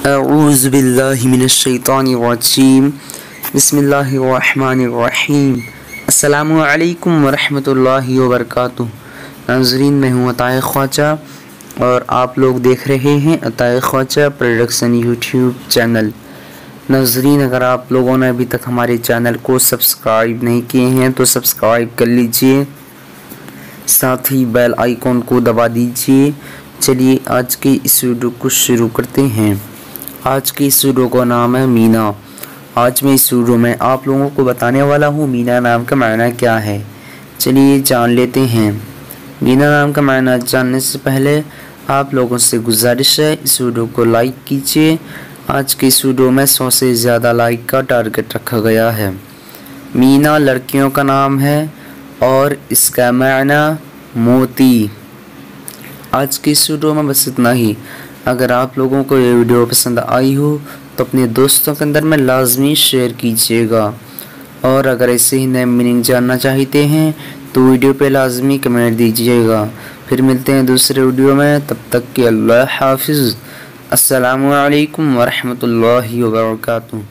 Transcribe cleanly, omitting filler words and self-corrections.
अऊज़ु बिल्लाहि मिनश्शैतानिर्रजीम बिस्मिल्लाहिर्रहमानिर्रहीम अस्सलामु अलैकुम वरहमतुल्लाहि वबरकातुहू। नाज़रीन, मैं हूँ अताए ख्वाजा और आप लोग देख रहे हैं अताए ख्वाजा प्रोडक्शन यूट्यूब चैनल। नाज़रीन, अगर आप लोगों ने अभी तक हमारे चैनल को सब्सक्राइब नहीं किए हैं तो सब्सक्राइब कर लीजिए, साथ ही बेल आइकॉन को दबा दीजिए। चलिए आज की इस वीडियो को शुरू करते हैं। आज की इस वीडियो का नाम है मीना। आज मैं इस वीडियो में आप लोगों को बताने वाला हूँ मीना नाम का मायना क्या है। चलिए जान लेते हैं। मीना नाम का मायना जानने से पहले आप लोगों से गुजारिश है इस वीडियो को लाइक कीजिए। आज की इस वीडियो में 100 से ज़्यादा लाइक का टारगेट रखा गया है। मीना लड़कियों का नाम है और इसका मायना मोती। आज की इस वीडियो में बस इतना ही। अगर आप लोगों को ये वीडियो पसंद आई हो तो अपने दोस्तों के अंदर में लाजमी शेयर कीजिएगा, और अगर ऐसे ही नए मीनिंग जानना चाहते हैं तो वीडियो पे लाजमी कमेंट दीजिएगा। फिर मिलते हैं दूसरे वीडियो में, तब तक के अल्लाह हाफिज़। अस्सलामु अलैकुम वरहमतुल्लाहि वबरकातुहू।